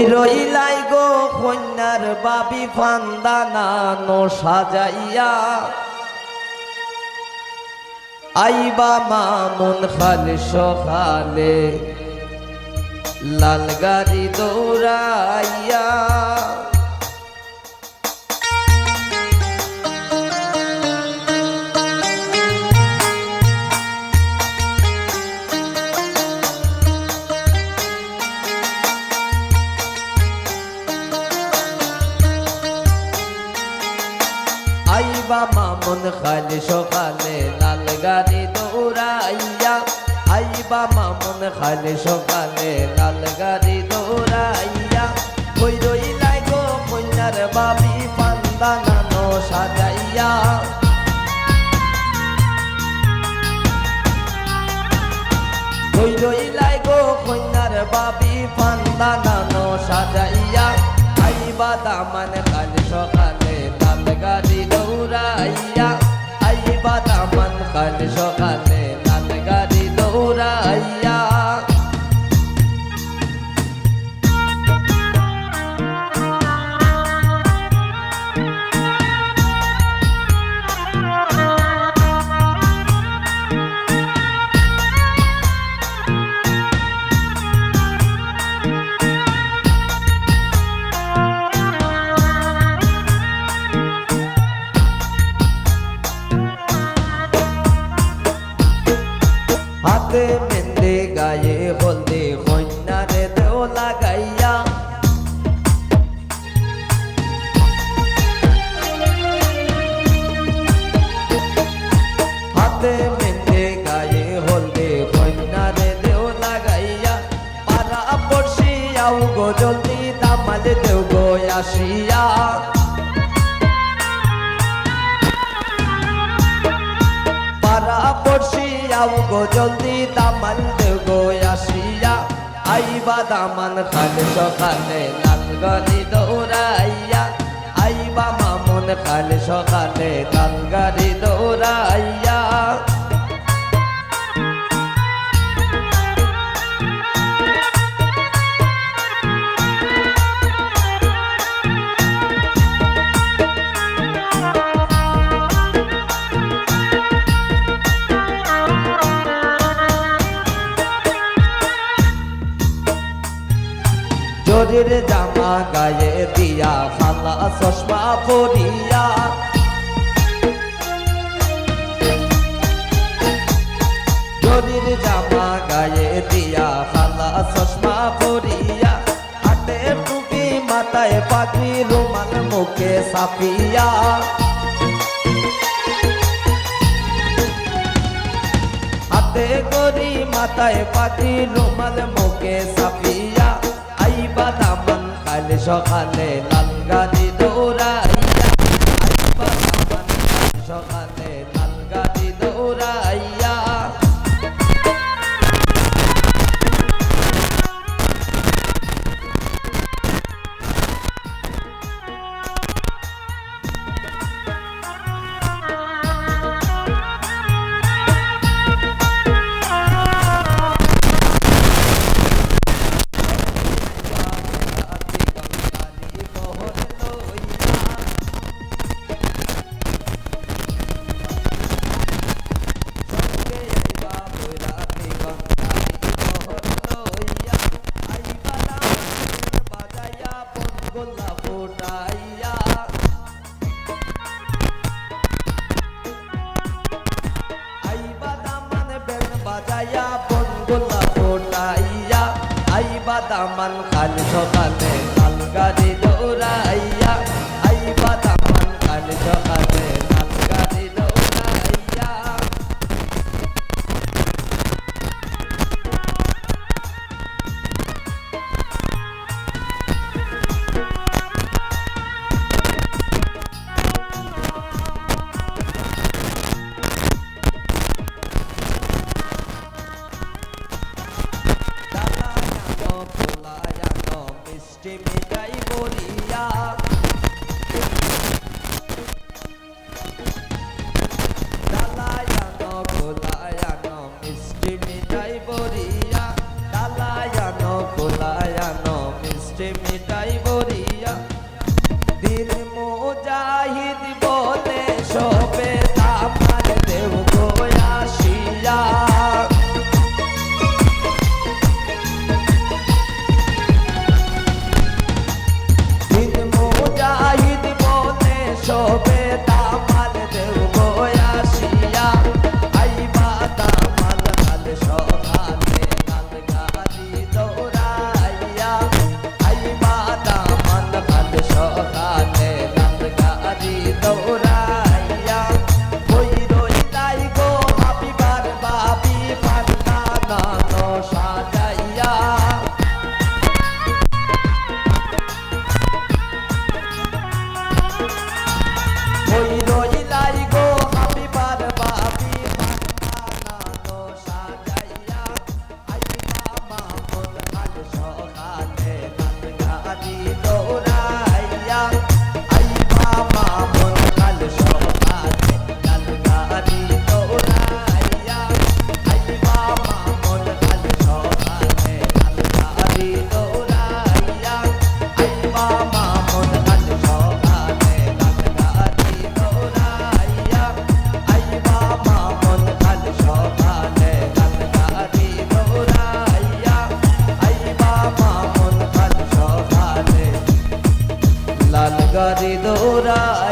কই রইলাই গো কন্যার বাবি ফান্দানানো সাজাইয়া আইবা মামুন খালে সকালে লাল গাড়ি দৌড়াইয়া আইবা মামুন খালি সকালে লাল গাড়ি দৌড়াইয়া আইবা মামুন খালি সকালে লাল গাড়ি দৌড়াইয়া কই রইলাই গো কন্যার বাবি ফান্দানানো সাজাইয়া কই রইলাই গো কন্যার বাবি ফান্দানানো সাজাইয়া আইবা দামান খালি সকালে লাল গাড়ি দৌড়াইয়া আইবা দামান খালি সকালে লাল গাড়ি দৌড়াইয়া হাতে মেন্দে গায়ে হলদে কন্যারে দেও লাগাইয়া হাতে মেন্দে গায়ে হলদে কন্যারে দেও লাগাইয়া পারা পড়শিয়াও গো জলদি দামাল দেও গো আসিয়া পারা পড়শিয়াও গো জলদি দামান দেও গো আসিয়া আইবা দামান খালে সকালে লাল গাড়ি দৌড়াইয়া আইবা মামুন খালে সকালে লাল গাড়ি দৌড়াইয়া জরির জামা গায়ে দিয়া খালা চশমা পরিয়া জরির জামা গায়ে দিয়া খালা চশমা পরিয়া হাতে টুপি মাথায় পাগড়ি রুমাল মুখে সাফিয়া হাতে গড়ি মাথায় পাগড়ি রুমাল মুখে সাফিয়া আইবা দামান কালে সকালে লাল গাড়ি দৌড়াইয়া আইবা দামান কালে সকালে লাল গাড়ি দৌড়াইয়া আইবা দামান খালি সকালে লাল গাড়ি দৌড়াইয়া আইবা দামান খালি সকালে লাল গাড়ি দৌড়াইয়া মিঠাই বলিয়া ডালায়ানো গোলায়ানো মিষ্টি মিঠাই বলিয়া ডালায়ানো গোলায়ানো মিষ্টি মেটাই বরিয়া দিন মুজাহিদ বলে সবে তামার দেব গো আসিয়া দিন মুজাহিদ বলে সবে তামার দেব গো আসিয়া আইবা তামার কাল সকালে কাল গাড়ি দৌড়াইয়া আইবা তামার কাল সকালে কাল গাড়ি দৌড়াইয়া ওই রইলাই গো হাবিবার বাবি পান্না নানো সাজাইয়া ওই রইলাই গো হাবিবার বাবি পান্না নানো সাজাইয়া আইবা মামুন কাল সকালে কাল গাড়ি দৌড়াইয়া আইবা মামুন কাল সকালে কাল গাড়ি দৌড়াইয়া আইবা মামুন কাল সকালে কাল গাড়ি দৌড়াইয়া আইবা মামুন কাল সকালে কাল গাড়ি দৌড়াইয়া আইবা মামুন কাল সকালে কাল গাড়ি দৌড়াইয়া আইবা মামুন কাল সকালে লাল গাড়ি দৌড়াইয়া